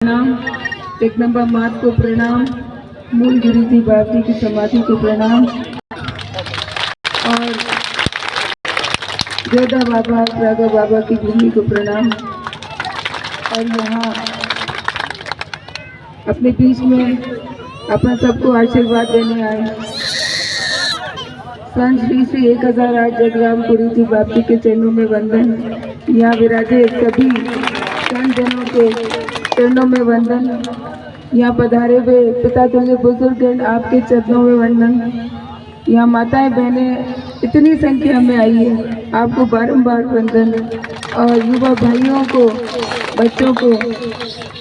प्रणाम, जगदम्बा मात को प्रणाम, मूल गुरु जी बाबा की समाधि को प्रणाम और जोधा बाबा राघव बाबा की भूमि को प्रणाम। और यहाँ अपने बीच में अपना सबको आशीर्वाद देने आए संत श्री 1008 जगराम गुरु जी बाबा के चरणों में वंदन। यहाँ विराजे सभी संत जनों के चरणों में वंदन। यहाँ पधारे हुए पिता तुल्य बुजुर्ग आपके चरणों में वंदन। यहाँ माताएं बहनें इतनी संख्या में आई है, आपको बारंबार वंदन। और युवा भाइयों को, बच्चों को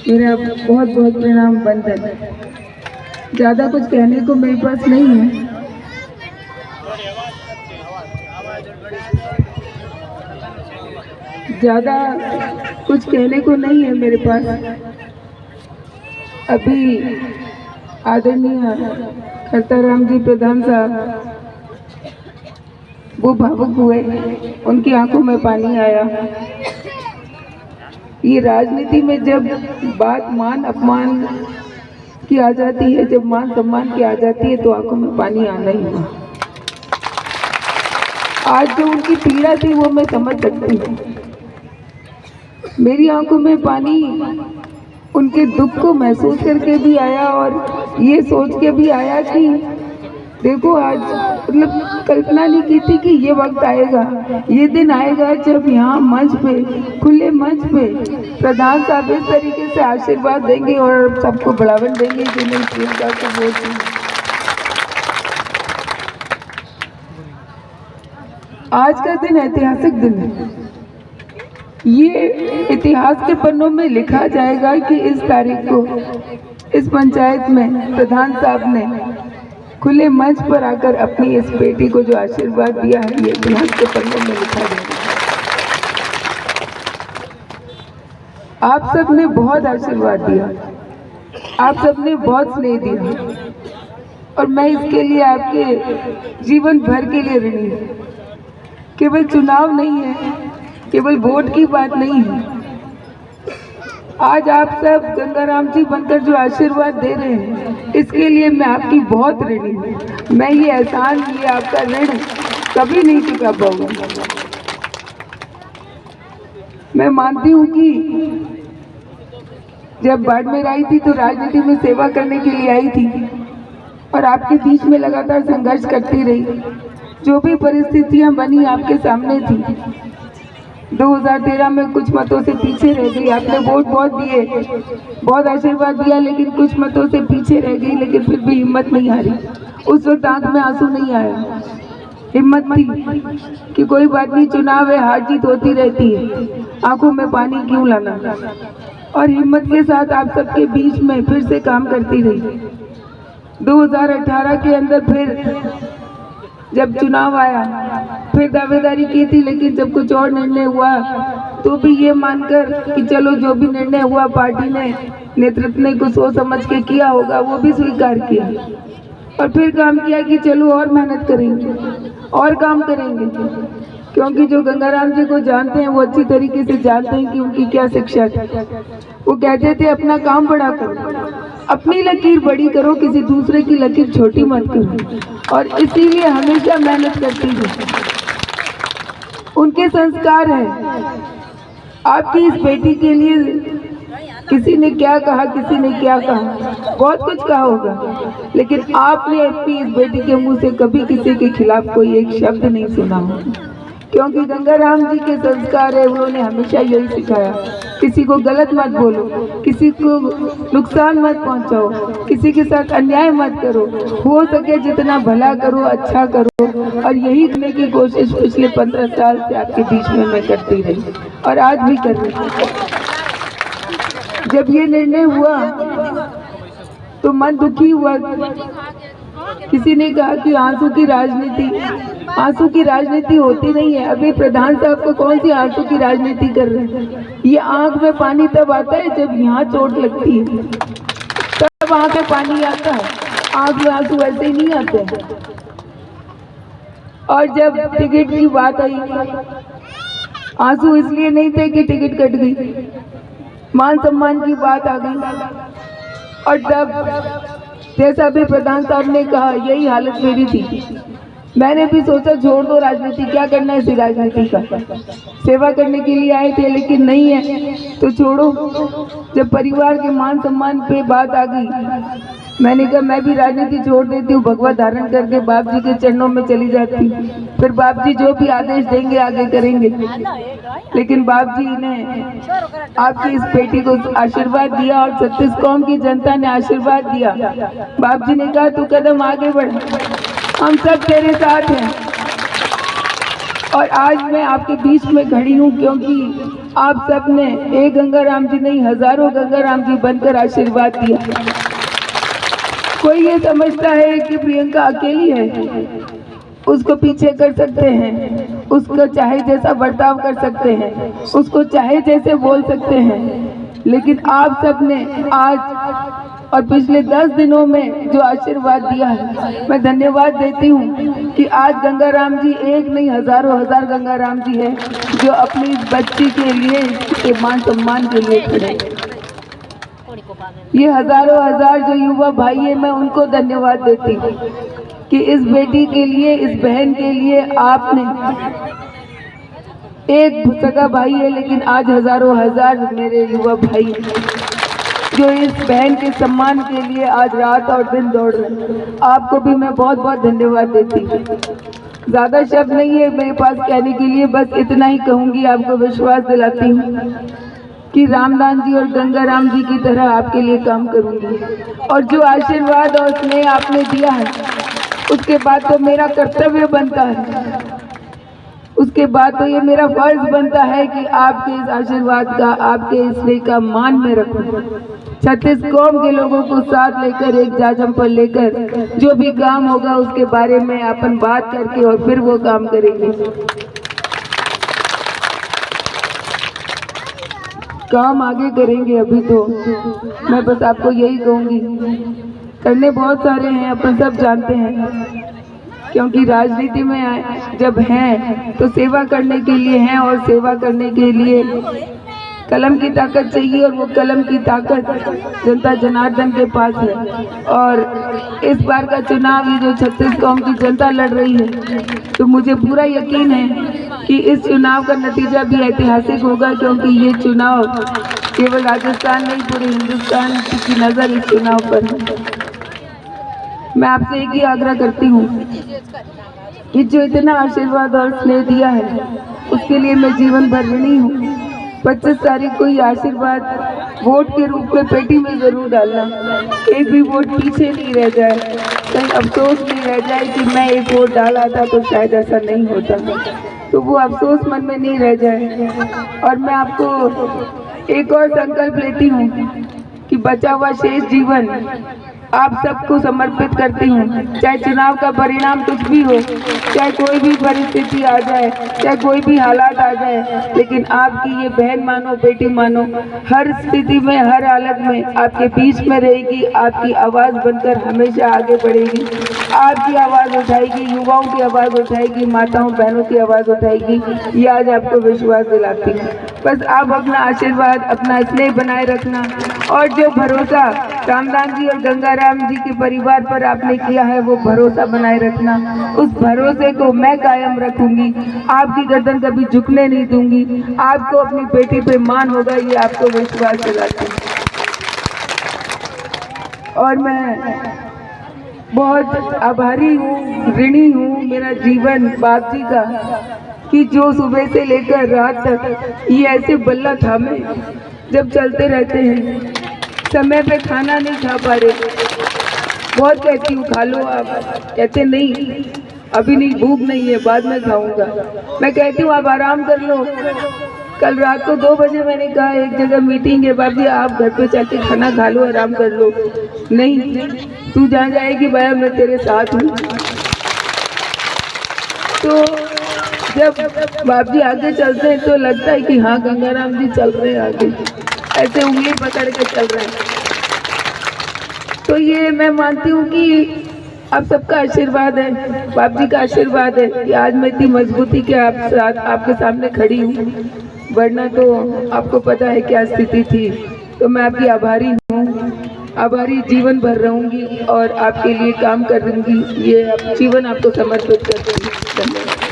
मेरा बहुत बहुत प्रणाम वंदन। ज़्यादा कुछ कहने को मेरे पास नहीं है। ज़्यादा कुछ कहने को नहीं है मेरे पास। अभी आदरणीय खरताराम जी प्रधान साहब वो भावुक हुए, उनकी आंखों में पानी आया। ये राजनीति में जब बात मान अपमान की आ जाती है, जब मान सम्मान की आ जाती है, तो आंखों में पानी आना ही हुआ। आज जो उनकी पीड़ा थी वो मैं समझ सकती हूँ। मेरी आंखों में पानी उनके दुख को महसूस करके भी आया और ये सोच के भी आया कि देखो आज मतलब कल्पना नहीं की थी कि ये वक्त आएगा, ये दिन आएगा जब यहाँ मंच पे, खुले मंच पे प्रधान साहब इस तरीके से आशीर्वाद देंगे और सबको बढ़ावन देंगे कि नहीं प्रियंका को वोट दें। आज का दिन ऐतिहासिक दिन है। ये इतिहास के पन्नों में लिखा जाएगा कि इस तारीख को इस पंचायत में प्रधान साहब ने खुले मंच पर आकर अपनी इस बेटी को जो आशीर्वाद दिया है, ये इतिहास के पन्नों में लिखा जाएगा। आप सब ने बहुत आशीर्वाद दिया, आप सब ने बहुत स्नेह दिया और मैं इसके लिए आपके जीवन भर के लिए ऋणी हूँ। केवल चुनाव नहीं है, केवल वोट की बात नहीं है। आज आप सब गंगाराम जी बनकर जो आशीर्वाद दे रहे हैं, इसके लिए मैं आपकी बहुत ऋणी हूँ। मैं ये एहसान, ये आपका ऋण कभी नहीं चुका पाऊंगा। मैं मानती हूँ कि जब बाड़मेर आई थी तो राजनीति में सेवा करने के लिए आई थी और आपके बीच में लगातार संघर्ष करती रही। जो भी परिस्थितियां बनी आपके सामने थी। 2013 में कुछ मतों से पीछे रह गई, आपने वोट बहुत दिए, बहुत आशीर्वाद दिया, लेकिन कुछ मतों से पीछे रह गई, लेकिन फिर भी हिम्मत नहीं हारी। उस वक्त आंख में आंसू नहीं आया, हिम्मत थी कि कोई बात नहीं, चुनाव है, हार जीत होती रहती है, आंखों में पानी क्यों लाना। और हिम्मत के साथ आप सबके बीच में फिर से काम करती रही। 2018 के अंदर फिर जब चुनाव आया, फिर दावेदारी की थी, लेकिन जब कुछ और निर्णय हुआ तो भी ये मानकर कि चलो जो भी निर्णय हुआ पार्टी ने, नेतृत्व ने कुछ सोच समझ के किया होगा, वो भी स्वीकार किया और फिर काम किया कि चलो और मेहनत करेंगे और काम करेंगे। क्योंकि जो गंगाराम जी को जानते हैं वो अच्छी तरीके से जानते हैं कि उनकी क्या शिक्षा थी। वो कहते थे अपना काम बड़ा करो, अपनी लकीर बड़ी करो, किसी दूसरे की लकीर छोटी मत करो। और इसीलिए हमेशा मेहनत करती थी। उनके संस्कार हैं। आपकी इस बेटी के लिए किसी ने क्या कहा, किसी ने क्या कहा, बहुत कुछ कहा होगा, लेकिन आपने अपनी इस बेटी के मुंह से कभी किसी के खिलाफ कोई एक शब्द नहीं सुना होगा। क्योंकि गंगाराम जी के संस्कार है, उन्होंने हमेशा यही सिखाया, किसी को गलत मत बोलो, किसी को नुकसान मत पहुंचाओ, किसी के साथ अन्याय मत करो, हो सके जितना भला करो, अच्छा करो। और यही करने की कोशिश पिछले 15 साल से आपके बीच में मैं करती रही और आज भी कर रही हूँ। जब ये निर्णय हुआ तो मन दुखी हुआ। किसी ने कहा कि आंसू की राजनीति होती नहीं है। अभी प्रधान साहब को कौन सी आंसू की राजनीति कर रहे हैं? ये आंख में पानी तब आता है जब यहाँ चोट लगती है, तब आंख में पानी आता है, आंख में आंसू ऐसे ही नहीं आते हैं। और जब टिकट की बात आई, आंसू इसलिए नहीं थे कि टिकट कट गई, मान सम्मान की बात आ गई। और तब जैसा भी प्रधान साहब ने कहा, यही हालत मेरी थी। मैंने भी सोचा छोड़ दो राजनीति, क्या करना है इसी राजनीति का, सेवा करने के लिए आए थे, लेकिन नहीं है तो छोड़ो। जब परिवार के मान सम्मान पे बात आ गई, मैंने कहा मैं भी राजनीति छोड़ देती हूँ, भगवा धारण करके बाप जी के चरणों में चली जाती। फिर बाप जी जो भी आदेश देंगे आगे करेंगे। लेकिन बाप जी ने आपकी इस बेटी को आशीर्वाद दिया और 36 कौम की जनता ने आशीर्वाद दिया। बाप जी ने कहा तू कदम आगे बढ़, हम सब तेरे साथ हैं। और आज मैं आपके बीच में खड़ी हूँ क्योंकि आप सब ने एक गंगाराम जी नहीं, हजारों गंगाराम जी बनकर आशीर्वाद दिया। कोई ये समझता है कि प्रियंका अकेली है, उसको पीछे कर सकते हैं, उसको चाहे जैसा बर्ताव कर सकते हैं, उसको चाहे जैसे बोल सकते हैं, लेकिन आप सब ने आज और पिछले 10 दिनों में जो आशीर्वाद दिया है, मैं धन्यवाद देती हूँ कि आज गंगाराम जी एक नहीं, हजारों हजार गंगाराम जी हैं जो अपनी इस बच्ची के लिए, इसके मान सम्मान के लिए खड़े। ये हजारों हजार जो युवा भाई है, मैं उनको धन्यवाद देती हूँ कि इस बेटी के लिए, इस बहन के लिए आपने, एक सगा भाई है लेकिन आज हजारों हजार मेरे युवा भाई जो इस बहन के सम्मान के लिए आज रात और दिन दौड़ रहे हैं। आपको भी मैं बहुत बहुत धन्यवाद देती हूँ। ज्यादा शब्द नहीं है मेरे पास कहने के लिए, बस इतना ही कहूँगी। आपको विश्वास दिलाती हूँ कि रामदान जी और गंगाराम जी की तरह आपके लिए काम करूँगी। और जो आशीर्वाद और स्नेह आपने दिया है, उसके बाद तो मेरा कर्तव्य बनता है, उसके बाद तो ये मेरा फर्ज बनता है कि आपके इस आशीर्वाद का, आपके इस स्नेह का मान में रखूं। 36 कौम के लोगों को साथ लेकर, एक जाजम पर लेकर जो भी काम होगा उसके बारे में अपन बात करके और फिर वो काम करेंगे। काम आगे करेंगे। अभी तो मैं बस आपको यही कहूँगी, करने बहुत सारे हैं, अपन सब जानते हैं, क्योंकि राजनीति में जब हैं तो सेवा करने के लिए हैं, और सेवा करने के लिए कलम की ताकत चाहिए, और वो कलम की ताकत जनता जनार्दन के पास है। और इस बार का चुनाव ये जो 36 कौम की जनता लड़ रही है, तो मुझे पूरा यकीन है कि इस चुनाव का नतीजा भी ऐतिहासिक होगा, क्योंकि ये चुनाव केवल राजस्थान नहीं, पूरे हिंदुस्तान की नज़र इस चुनाव पर है। मैं आपसे एक ही आग्रह करती हूँ कि जो इतना आशीर्वाद और स्नेह दिया है, उसके लिए मैं जीवन भर ऋणी हूँ। 25 तारीख को ये आशीर्वाद वोट के रूप में पेटी में जरूर डालना, एक भी वोट पीछे नहीं रह जाए, कहीं अफसोस नहीं रह जाए कि मैं एक वोट डाला था तो शायद ऐसा नहीं होता, तो वो अफसोस मन में नहीं रह जाए। और मैं आपको एक और संकल्प लेती हूँ कि बचा हुआ शेष जीवन आप सबको समर्पित करती हूँ। चाहे चुनाव का परिणाम कुछ भी हो, चाहे कोई भी परिस्थिति आ जाए, चाहे कोई भी हालात आ जाए, लेकिन आपकी ये बहन मानो, बेटी मानो, हर स्थिति में, हर हालत में आपके बीच में रहेगी, आपकी आवाज़ बनकर हमेशा आगे बढ़ेगी, आपकी आवाज़ उठाएगी, युवाओं की आवाज़ उठाएगी, माताओं बहनों की आवाज़ उठाएगी। ये आज आपको विश्वास दिलाती हूँ। बस आप अपना आशीर्वाद, अपना स्नेह बनाए रखना, और जो भरोसा रामदान जी और गंगाराम जी के परिवार पर आपने किया है, वो भरोसा बनाए रखना। उस भरोसे को मैं कायम रखूंगी, आपकी गर्दन कभी झुकने नहीं दूंगी, आपको अपनी बेटी पे मान होगा, ये आपको विश्वास दिलाती हूँ। और मैं बहुत आभारी हूँ, ऋणी हूँ मेरा जीवन बाप जी का, कि जो सुबह से लेकर रात तक ये ऐसे बल्ला थामे जब चलते रहते हैं, समय पे खाना नहीं खा पा रहे। बहुत कहती हूँ खा लो आप, कहते नहीं अभी नहीं, भूख नहीं है, बाद में खाऊंगा। मैं कहती हूँ आप आराम कर लो। कल रात को 2 बजे मैंने कहा एक जगह मीटिंग है, बाबी आप घर पे जाके खाना खा लो, आराम कर लो। नहीं, तू जहाँ जाएगी भैया मैं तेरे साथ हूँ। तो जब बाप जी आगे चलते हैं तो लगता है कि हाँ गंगाराम जी चल रहे हैं आगे, ऐसे उंगली पकड़ के चल रहे हैं। तो ये मैं मानती हूँ कि आप सबका आशीर्वाद है, बाप जी का आशीर्वाद है कि आज मैं इतनी मजबूती के आपके सामने खड़ी हूँ, वरना तो आपको पता है क्या स्थिति थी। तो मैं आपकी आभारी हूँ, आभारी जीवन भर रहूँगी और आपके लिए काम करूँगी। ये जीवन आपको समर्पित करती हूँ। धन्यवाद।